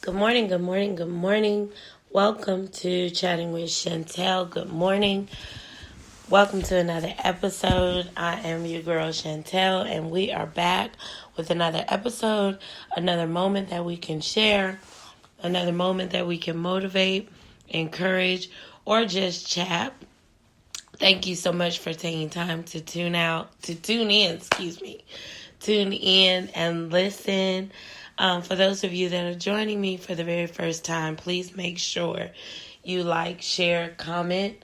Good morning, good morning, good morning. Welcome to Chatting with Chantel. Good morning. Welcome to another episode. I am your girl Chantel, and we are back with another episode, another moment that we can share, another moment that we can motivate, encourage, or just chat. Thank you so much for taking time to tune in and listen. For those of you that are joining me for the very first time, please make sure you like, share, comment.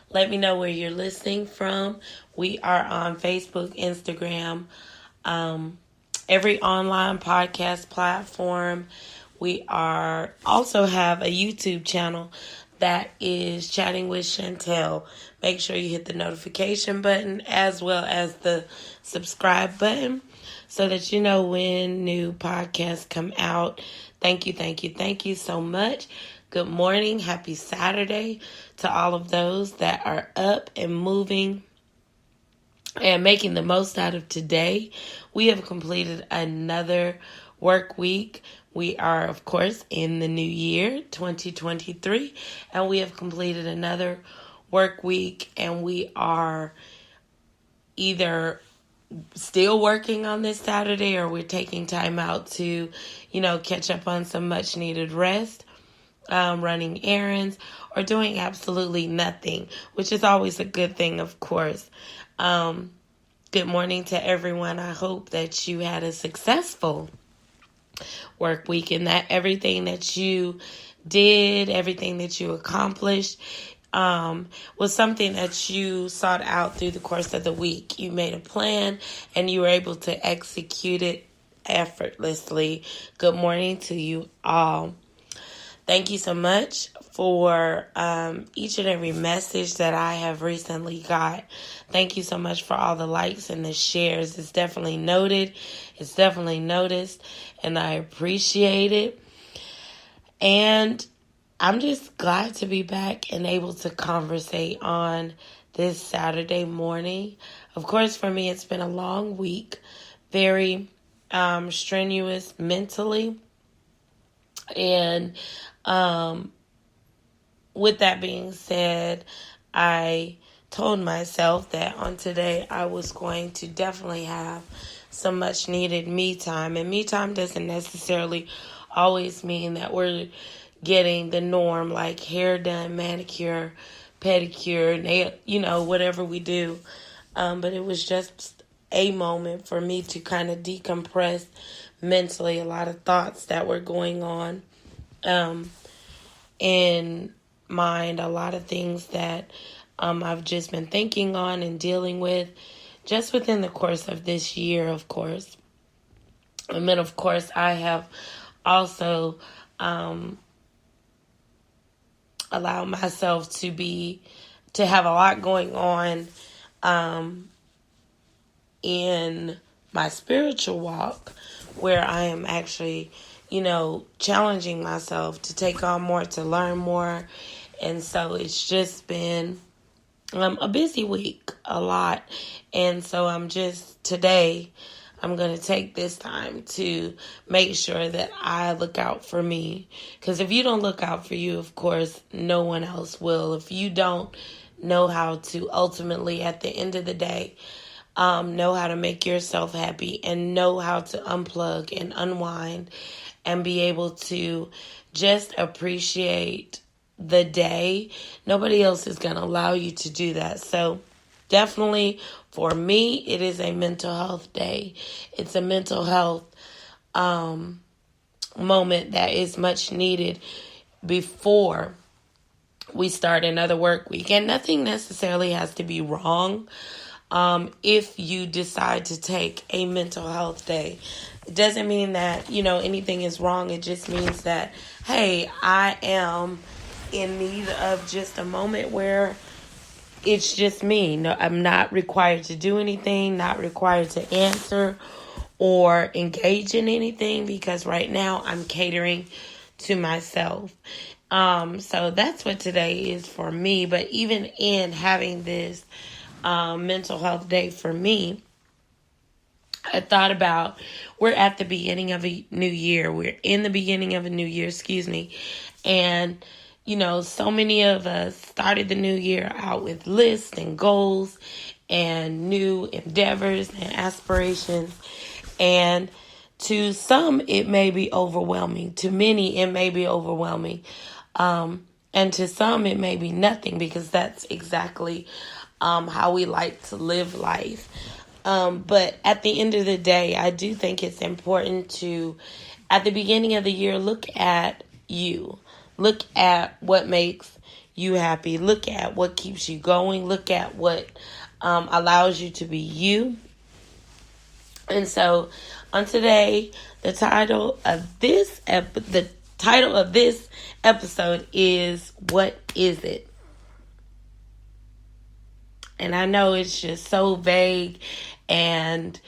Let me know where you're listening from. We are on Facebook, Instagram, every online podcast platform. We also have a YouTube channel that is Chatting with Chantel. Make sure you hit the notification button as well as the subscribe button so that you know when new podcasts come out. Thank you so much. Good morning. Happy Saturday to all of those that are up and moving and making the most out of today. We have completed another work week. We are, of course, in the new year, 2023, and we have completed another work week, and we are either still working on this Saturday or we're taking time out to, catch up on some much needed rest, running errands, or doing absolutely nothing, which is always a good thing, of course. Good morning to everyone. I hope that you had a successful work week and that everything that you did, everything that you accomplished, was something that you sought out through the course of the week. You made a plan and you were able to execute it effortlessly. Good morning to you all. Thank you so much for each and every message that I have recently got. Thank you so much for all the likes and the shares. It's definitely noted. It's definitely noticed. And I appreciate it. And I'm just glad to be back and able to conversate on this Saturday morning. Of course, for me, it's been a long week. Very strenuous mentally. And with that being said, I told myself that on today I was going to definitely have some much needed me time. And me time doesn't necessarily always mean that we're getting the norm, like hair done, manicure, pedicure, nail, whatever we do. But it was just a moment for me to kind of decompress mentally, a lot of thoughts that were going on in mind, a lot of things that I've just been thinking on and dealing with just within the course of this year, of course. And then, of course, I have also allowed myself to have a lot going on in my spiritual walk, where I am actually, challenging myself to take on more, to learn more. And so it's just been a busy week, a lot. And so today, I'm going to take this time to make sure that I look out for me. Because if you don't look out for you, of course, no one else will. If you don't know how to ultimately, at the end of the day, know how to make yourself happy and know how to unplug and unwind and be able to just appreciate the day, nobody else is going to allow you to do that. So definitely for me, it is a mental health day. It's a mental health moment that is much needed before we start another work week. And nothing necessarily has to be wrong if you decide to take a mental health day. It doesn't mean that, anything is wrong. It just means that, hey, I am in need of just a moment where it's just me. No, I'm not required to do anything, not required to answer or engage in anything, because right now I'm catering to myself. So that's what today is for me. But even in having this mental health day for me, I thought about, we're at the beginning of a new year. We're in the beginning of a new year, excuse me. And, so many of us started the new year out with lists and goals and new endeavors and aspirations. And to some, it may be overwhelming. To many, it may be overwhelming. And to some, it may be nothing, because that's exactly how we like to live life. But at the end of the day, I do think it's important to, at the beginning of the year, look at you. Look at what makes you happy. Look at what keeps you going. Look at what allows you to be you. And so on today, the title of this episode is, What Is It? And I know it's just so vague, and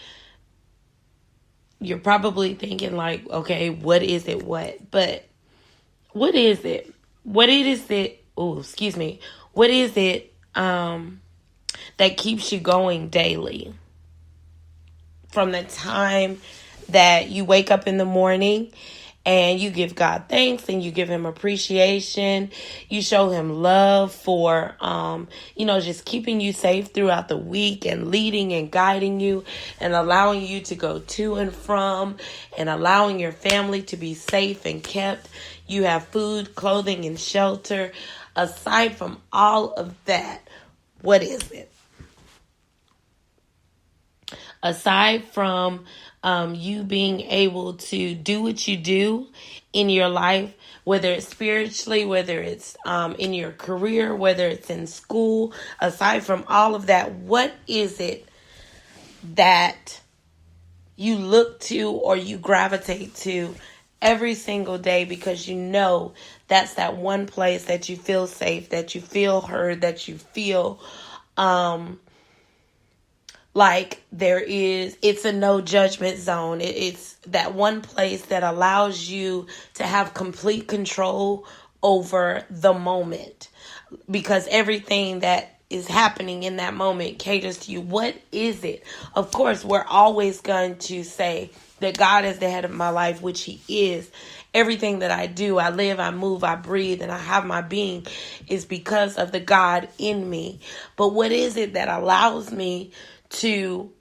you're probably thinking like, okay, what is it? But what is it? What is it? Oh, excuse me. What is it that keeps you going daily? From the time that you wake up in the morning and you give God thanks and you give him appreciation, you show him love for, just keeping you safe throughout the week and leading and guiding you and allowing you to go to and from and allowing your family to be safe and kept. You have food, clothing, and shelter. Aside from all of that, what is it? Aside from you being able to do what you do in your life, whether it's spiritually, whether it's in your career, whether it's in school, aside from all of that, what is it that you look to or you gravitate to every single day, because you know that's that one place that you feel safe, that you feel heard, that you feel like it's a no judgment zone. It's that one place that allows you to have complete control over the moment, because everything that is happening in that moment caters to you. What is it? Of course, we're always going to say that God is the head of my life, which he is. Everything that I do, I live, I move, I breathe, and I have my being is because of the God in me. But what is it that allows me to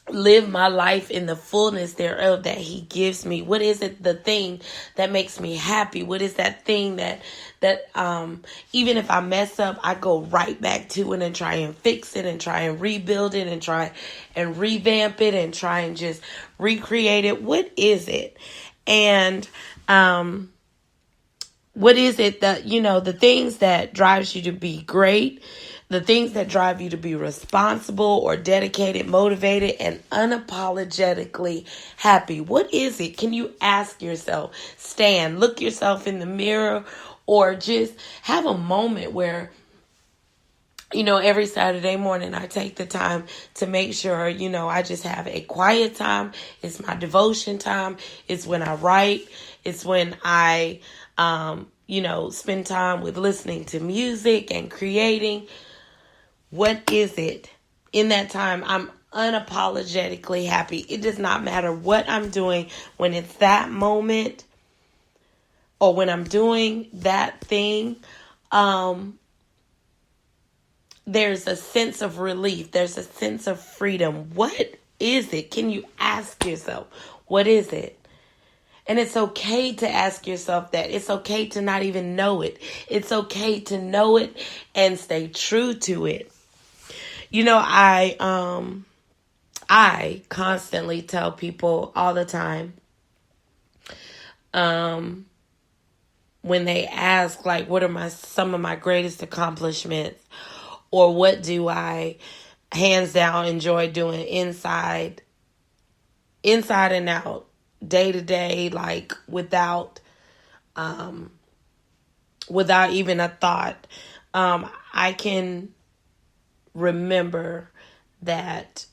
live my life in the fullness thereof that he gives me? What is it, the thing that makes me happy? What is that thing that even if I mess up, I go right back to it and try and fix it and try and rebuild it and try and revamp it and try and just recreate it? What is it? And what is it that, the things that drives you to be great, the things that drive you to be responsible or dedicated, motivated, and unapologetically happy? What is it? Can you ask yourself, look yourself in the mirror, or just have a moment where, every Saturday morning I take the time to make sure, I just have a quiet time. It's my devotion time. It's when I write. It's when I, spend time with listening to music and creating. What is it? In that time, I'm unapologetically happy. It does not matter what I'm doing when it's that moment or when I'm doing that thing. There's a sense of relief. There's a sense of freedom. What is it? Can you ask yourself, what is it? And it's okay to ask yourself that. It's okay to not even know it. It's okay to know it and stay true to it. I constantly tell people all the time, when they ask, like, what are some of my greatest accomplishments, or what do I hands down enjoy doing inside and out, day to day, like without even a thought. I can remember that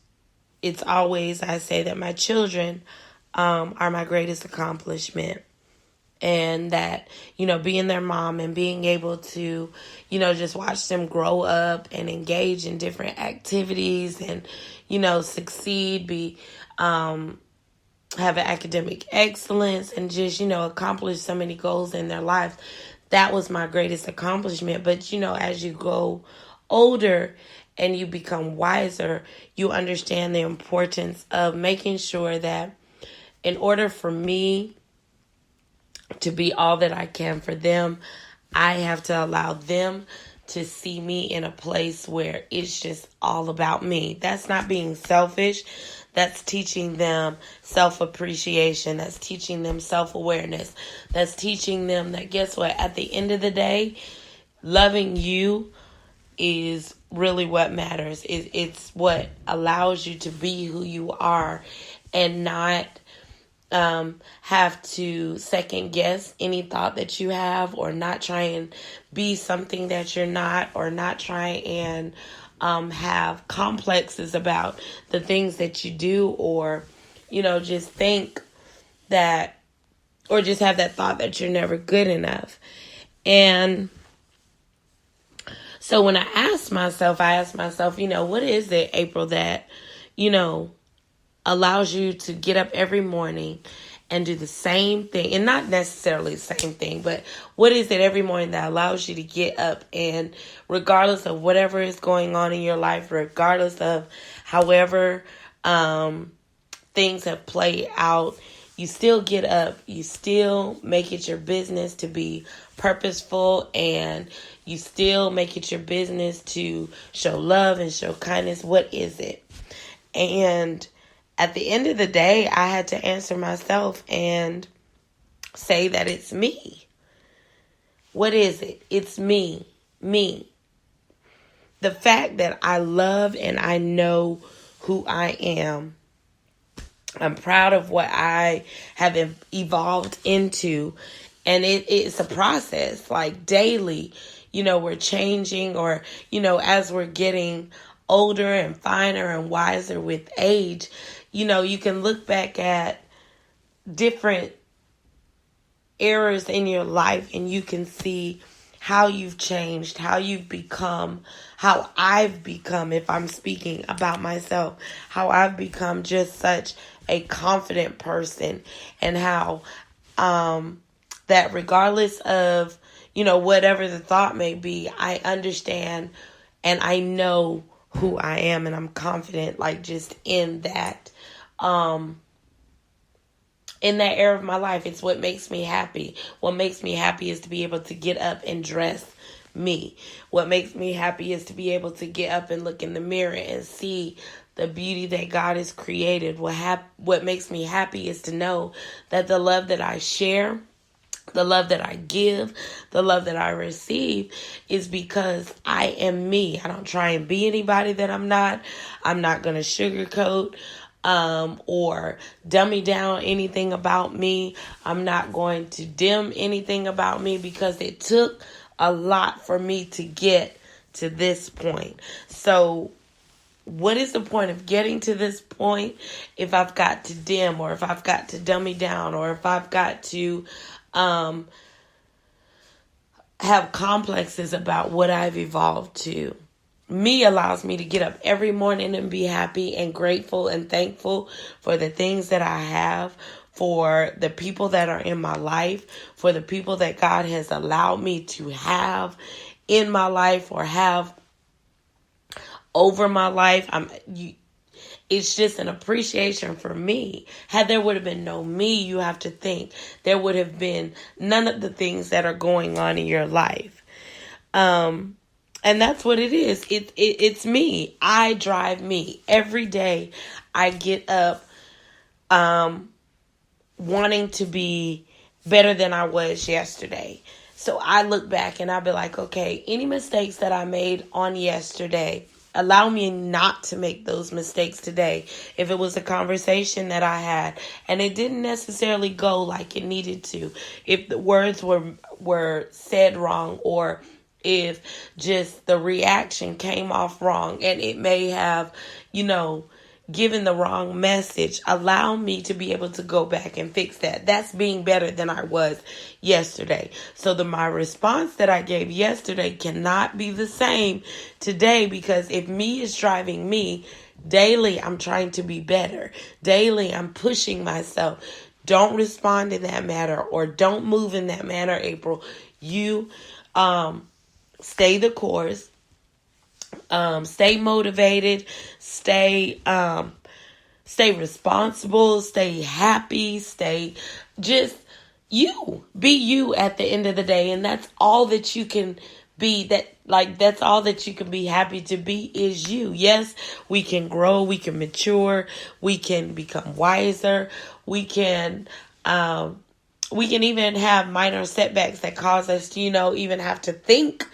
it's always, I say that my children are my greatest accomplishment. and that, being their mom and being able to, just watch them grow up and engage in different activities and, succeed, have an academic excellence and just, accomplish so many goals in their lives. That was my greatest accomplishment. But, as you go older and you become wiser, you understand the importance of making sure that in order for me to be all that I can for them, I have to allow them to see me in a place where it's just all about me. That's not being selfish. That's teaching them self-appreciation. That's teaching them self-awareness. That's teaching them that, guess what? At the end of the day, loving you is really what matters. It's what allows you to be who you are and not have to second guess any thought that you have, or not try and be something that you're not, or not try and have complexes about the things that you do, or, just think that, or just have that thought that you're never good enough. And so when I asked myself, what is it, April, that, allows you to get up every morning and do the same thing, and not necessarily the same thing, but what is it every morning that allows you to get up and regardless of whatever is going on in your life, regardless of however things have played out, you still get up, you still make it your business to be purposeful, and you still make it your business to show love and show kindness? What is it? And at the end of the day, I had to answer myself and say that it's me. What is it? It's me. Me. The fact that I love and I know who I am. I'm proud of what I have evolved into. And it's a process, like daily, we're changing, or, as we're getting older and finer and wiser with age, you can look back at different eras in your life and you can see how you've changed, how you've become, how I've become, if I'm speaking about myself, how I've become just such a confident person, and how that regardless of, whatever the thought may be, I understand and I know who I am, and I'm confident, like, just in that era of my life. It's what makes me happy. What makes me happy is to be able to get up and dress me. What makes me happy is to be able to get up and look in the mirror and see the beauty that God has created. What makes me happy is to know that the love that I share, the love that I give, the love that I receive is because I am me. I don't try and be anybody that I'm not. I'm not going to sugarcoat or dummy down anything about me. I'm not going to dim anything about me, because it took a lot for me to get to this point. So what is the point of getting to this point if I've got to dim, or if I've got to dummy down, or if I've got to have complexes about what I've evolved to? Me allows me to get up every morning and be happy and grateful and thankful for the things that I have, for the people that are in my life, for the people that God has allowed me to have in my life or have over my life. It's just an appreciation for me. Had there would have been no me, you have to think, there would have been none of the things that are going on in your life. And that's what it is. It's me. I drive me. Every day I get up wanting to be better than I was yesterday. So I look back and I'll be like, okay, any mistakes that I made on yesterday, allow me not to make those mistakes today. If it was a conversation that I had and it didn't necessarily go like it needed to, if the words were said wrong, or if just the reaction came off wrong, and it may have, given the wrong message, allow me to be able to go back and fix that. That's being better than I was yesterday. So my response that I gave yesterday cannot be the same today, because if me is driving me, daily I'm trying to be better. Daily I'm pushing myself. Don't respond in that manner, or don't move in that manner, April. You stay the course. Stay motivated, stay responsible, stay happy, stay just you. Be you at the end of the day. And that's all that you can be. That's all that you can be happy to be is you. Yes, we can grow, we can mature, we can become wiser, we can even have minor setbacks that cause us to, even have to think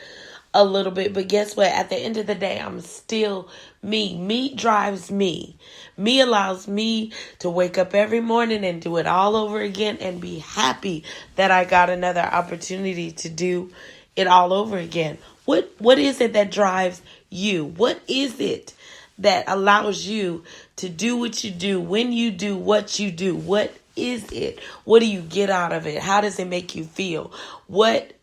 a little bit. But guess what? At the end of the day, I'm still me. Me drives me. Me allows me to wake up every morning and do it all over again and be happy that I got another opportunity to do it all over again. What is it that drives you? What is it that allows you to do what you do when you do what you do? What is it? What do you get out of it? How does it make you feel? What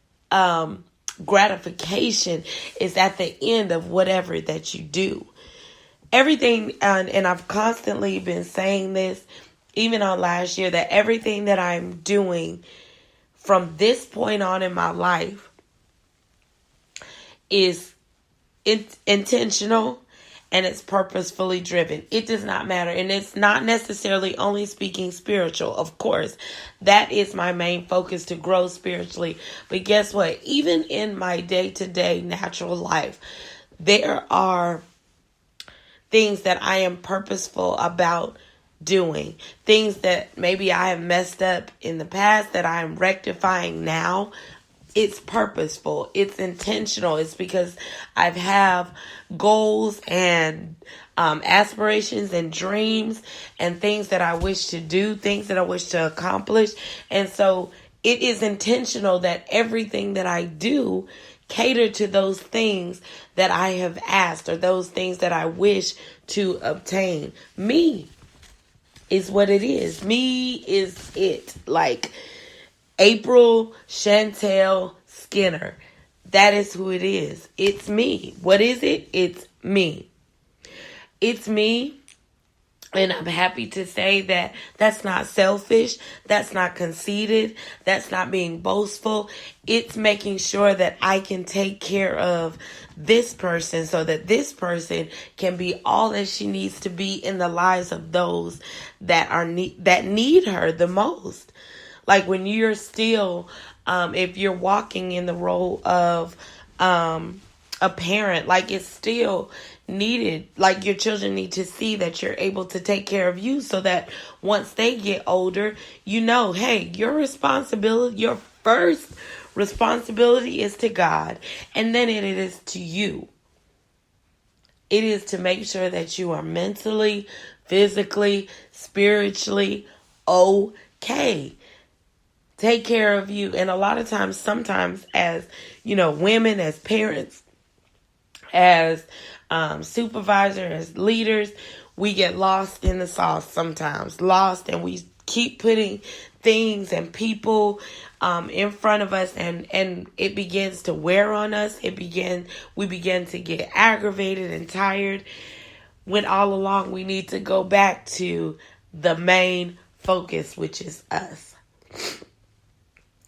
gratification is at the end of whatever that you do? Everything, and I've constantly been saying this, even on last year, that everything that I'm doing from this point on in my life is intentional and it's purposefully driven. It does not matter. And it's not necessarily only speaking spiritual. Of course, that is my main focus, to grow spiritually. But guess what? Even in my day-to-day natural life, there are things that I am purposeful about doing. Things that maybe I have messed up in the past that I am rectifying now. It's purposeful. It's intentional. It's because I have goals and aspirations and dreams and things that I wish to do, things that I wish to accomplish. And so it is intentional that everything that I do cater to those things that I have asked, or those things that I wish to obtain. Me is what it is. Me is it. Like April Chantel Skinner. That is who it is. It's me. What is it? It's me. It's me. And I'm happy to say that that's not selfish. That's not conceited. That's not being boastful. It's making sure that I can take care of this person so that this person can be all that she needs to be in the lives of those that need her the most. Like when you're still, if you're walking in the role of a parent, like it's still needed. Like your children need to see that you're able to take care of you, so that once they get older, hey, your first responsibility is to God, and then it is to you. It is to make sure that you are mentally, physically, spiritually okay. Take care of you. And a lot of times, sometimes as, women, as parents, as supervisors, as leaders, we get lost in the sauce sometimes. Lost, and we keep putting things and people in front of us, and it begins to wear on us. We begin to get aggravated and tired, when all along we need to go back to the main focus, which is us.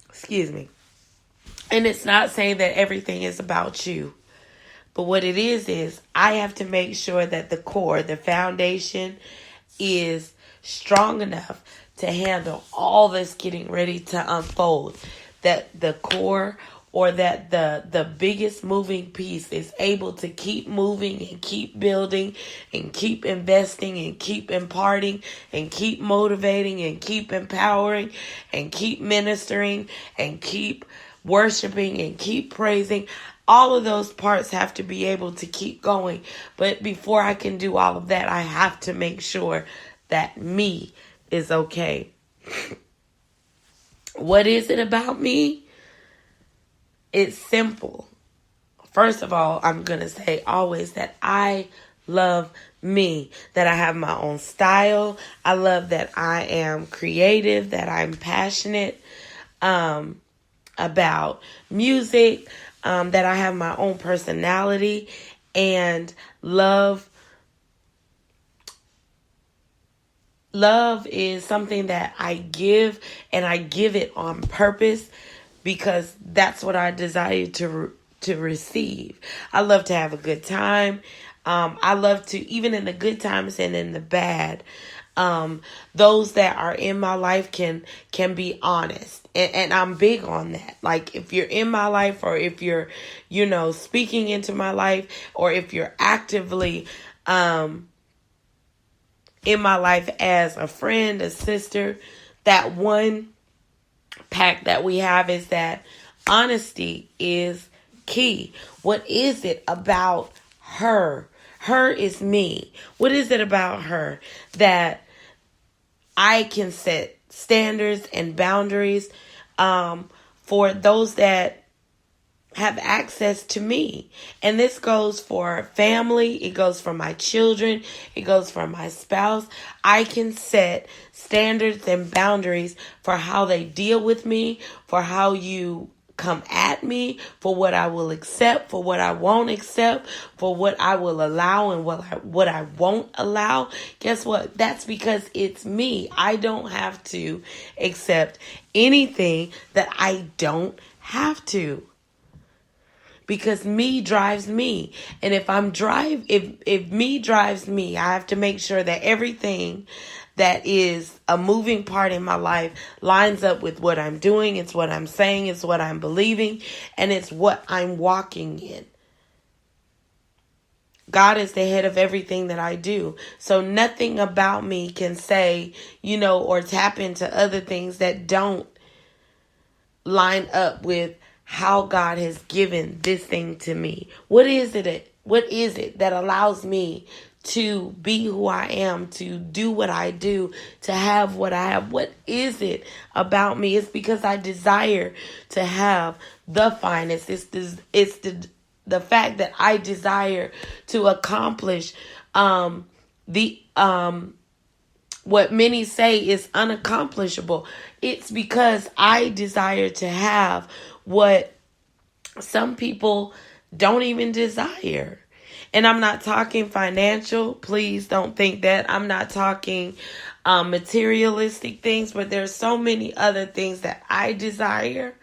Excuse me. And it's not saying that everything is about you. But what it is I have to make sure that the core, the foundation, is strong enough to handle all that's getting ready to unfold. That the core, or that the biggest moving piece, is able to keep moving and keep building and keep investing and keep imparting and keep motivating and keep empowering and keep ministering and keep worshiping and keep praising. All of those parts have to be able to keep going. But before I can do all of that, I have to make sure that me is okay. What is it about me? It's simple. First of all, I'm going to say always that I love me, that I have my own style. I love that I am creative, that I'm passionate about music, that I have my own personality, and love is something that I give, and I give it on purpose because that's what I desire to receive. I love to have a good time. I love to, even in the good times and in the bad, those that are in my life can be honest. And I'm big on that. Like, if you're in my life, or if you're, speaking into my life, or if you're actively, in my life as a friend, a sister, that one pact that we have is that honesty is key. What is it about her? Her is me. What is it about her that I can set standards and boundaries for those that have access to me? And this goes for family. It goes for my children. It goes for my spouse. I can set standards and boundaries for how they deal with me, for how you come at me, for what I will accept, for what I won't accept, for what I will allow and what I won't allow. Guess what? That's because it's me. I don't have to accept anything that I don't have to. Because me drives me. And if me drives me, I have to make sure that everything that is a moving part in my life lines up with what I'm doing. It's what I'm saying. It's what I'm believing. And it's what I'm walking in. God is the head of everything that I do. So nothing about me can say, or tap into other things that don't line up with how God has given this thing to me. What is it that allows me to be who I am, to do what I do, to have what I have? What is it about me? It's because I desire to have the finest. It's the fact that I desire to accomplish what many say is unaccomplishable. It's because I desire to have what some people don't even desire. And I'm not talking financial. Please don't think that. I'm not talking materialistic things, but there's so many other things that I desire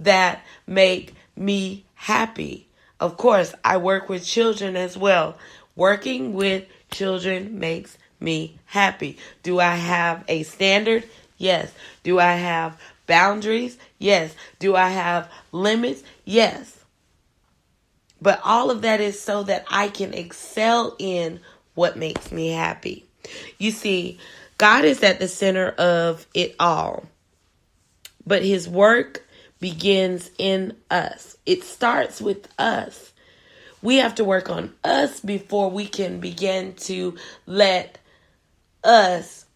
that make me happy. Of course, I work with children as well. Working with children makes me happy. Do I have a standard? Yes. Do I have boundaries? Yes. Do I have limits? Yes. But all of that is so that I can excel in what makes me happy. You see, God is at the center of it all. But his work begins in us. It starts with us. We have to work on us before we can begin to let us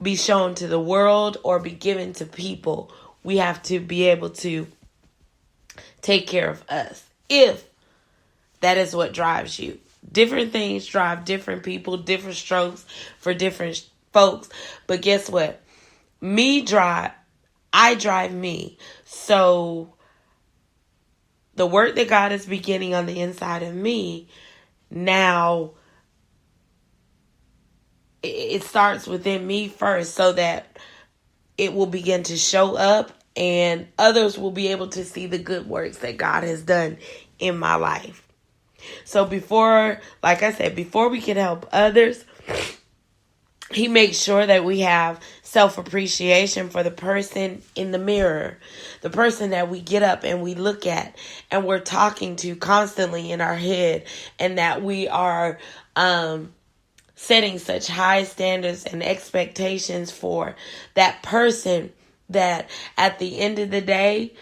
be shown to the world or be given to people. We have to be able to take care of us, if that is what drives you. Different things drive different people, different strokes for different folks. But guess what? I drive me. So the work that God is beginning on the inside of me, now it starts within me first, so that it will begin to show up and others will be able to see the good works that God has done in my life. So before we can help others, he makes sure that we have self-appreciation for the person in the mirror, the person that we get up and we look at and we're talking to constantly in our head, and that we are setting such high standards and expectations for that person, that at the end of the day,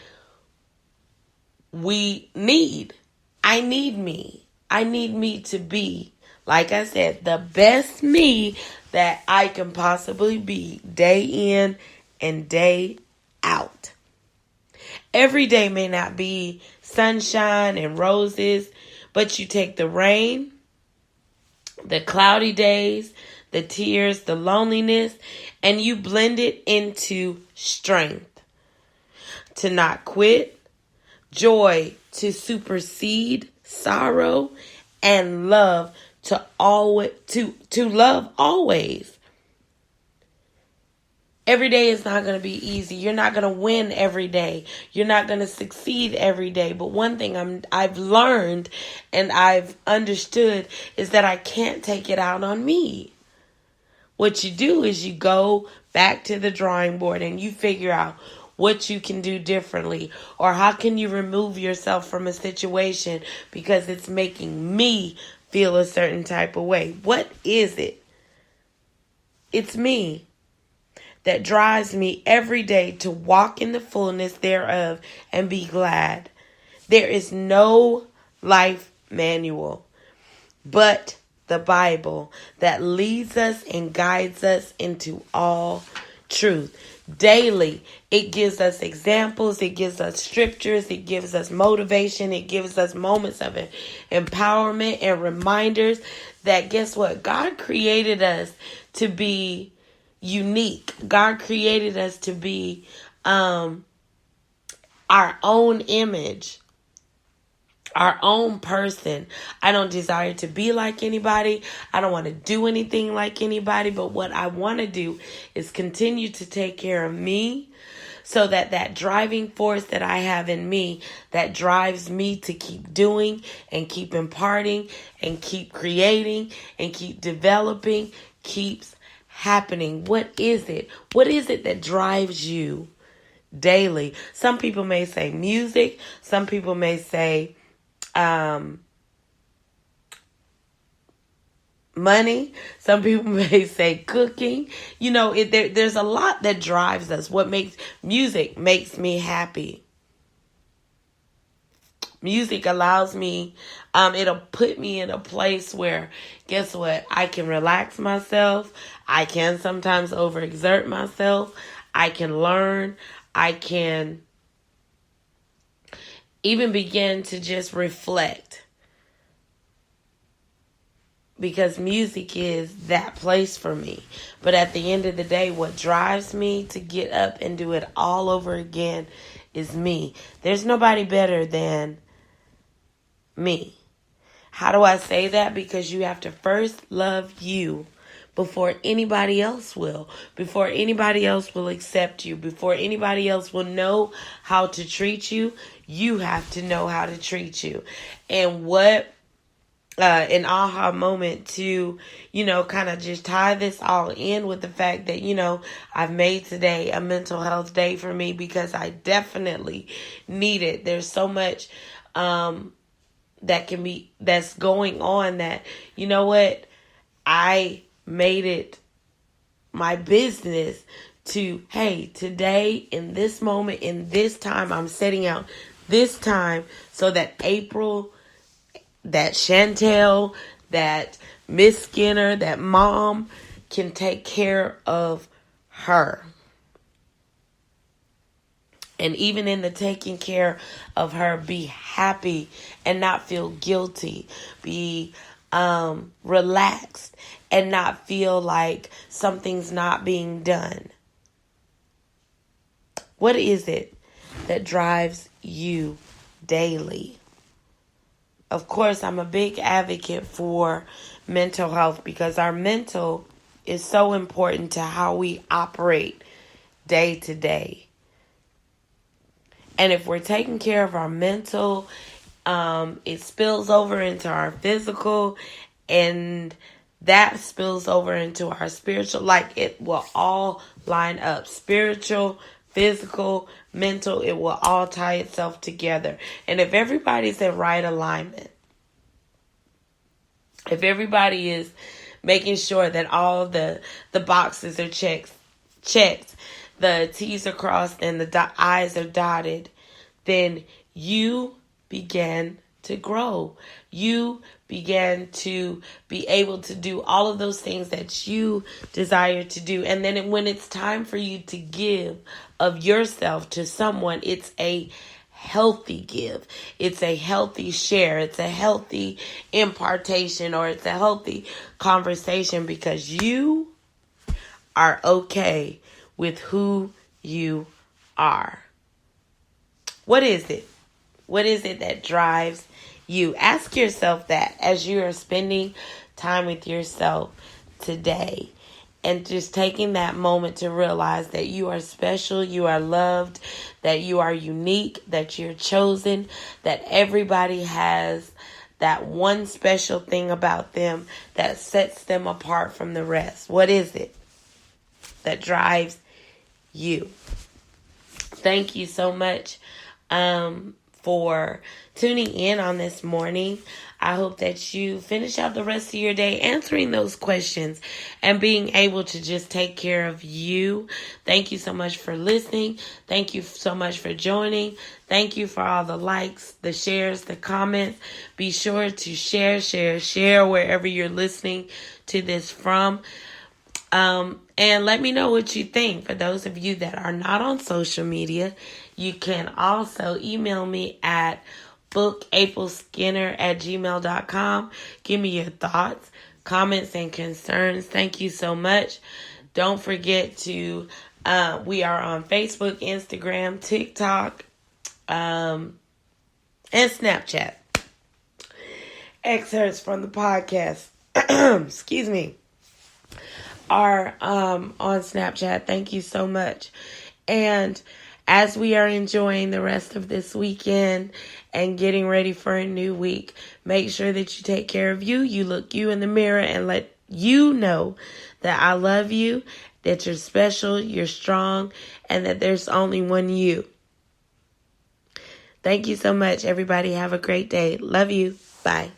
I need me to be, like I said, the best me that I can possibly be, day in and day out. Every day may not be sunshine and roses, but you take the rain the cloudy days, the tears, the loneliness, and you blend it into strength. To not quit, joy to supersede sorrow, and love to love always. Every day is not going to be easy. You're not going to win every day. You're not going to succeed every day. But one thing I've learned and I've understood is that I can't take it out on me. What you do is you go back to the drawing board and you figure out what you can do differently, or how can you remove yourself from a situation because it's making me feel a certain type of way. What is it? It's me that drives me every day to walk in the fullness thereof and be glad. There is no life manual but the Bible that leads us and guides us into all truth. Daily, it gives us examples, it gives us scriptures, it gives us motivation, it gives us moments of empowerment and reminders that, guess what? God created us to be unique. God created us to be our own image, our own person. I don't desire to be like anybody. I don't want to do anything like anybody. But what I want to do is continue to take care of me, so that that driving force that I have in me that drives me to keep doing and keep imparting and keep creating and keep developing keeps happening. What is it? What is it that drives you daily? Some people may say music. Some people may say money. Some people may say cooking. You know, there's a lot that drives us. What makes music makes me happy. Music allows me, it'll put me in a place where, guess what? I can relax myself. I can sometimes overexert myself. I can learn. I can even begin to just reflect. Because music is that place for me. But at the end of the day, what drives me to get up and do it all over again is me. There's nobody better than me. How do I say that? Because you have to first love you before anybody else will. Before anybody else will accept you. Before anybody else will know how to treat you, you have to know how to treat you. And what an aha moment to, kind of just tie this all in with the fact that, I've made today a mental health day for me because I definitely need it. There's so much that's going on that, you know what? I made it my business to, hey, today, in this moment, in this time, I'm setting out this time so that April, that Chantel, that Miss Skinner, that mom can take care of her. And even in the taking care of her, be happy and not feel guilty. Be relaxed and not feel like something's not being done. What is it that drives you daily? Of course, I'm a big advocate for mental health because our mental is so important to how we operate day to day. And if we're taking care of our mental, it spills over into our physical, and that spills over into our spiritual. Like, it will all line up. Spiritual, physical, mental, it will all tie itself together. And if everybody's in right alignment, if everybody is making sure that all the boxes are checked, the T's are crossed and the I's are dotted, then you began to grow. You began to be able to do all of those things that you desire to do. And then when it's time for you to give of yourself to someone, it's a healthy give. It's a healthy share. It's a healthy impartation, or it's a healthy conversation because you are okay with who you are. What is it? What is it that drives you? Ask yourself that as you are spending time with yourself today, and just taking that moment to realize that you are special, you are loved, that you are unique, that you're chosen, that everybody has that one special thing about them that sets them apart from the rest. What is it that drives you? Thank you so much for tuning in on this morning. I hope that you finish out the rest of your day answering those questions and being able to just take care of you. Thank you so much for listening. Thank you so much for joining. Thank you for all the likes, the shares, the comments. Be sure to share wherever you're listening to this from. And let me know what you think. For those of you that are not on social media, you can also email me at bookaprilskinner@gmail.com. Give me your thoughts, comments, and concerns. Thank you so much. Don't forget to, we are on Facebook, Instagram, TikTok, and Snapchat. Excerpts from the podcast, excuse me, are on Snapchat. Thank you so much. And as we are enjoying the rest of this weekend and getting ready for a new week, make sure that you take care of you. You look you in the mirror and let you know that I love you, that you're special, you're strong, and that there's only one you. Thank you so much, everybody. Have a great day. Love you. Bye.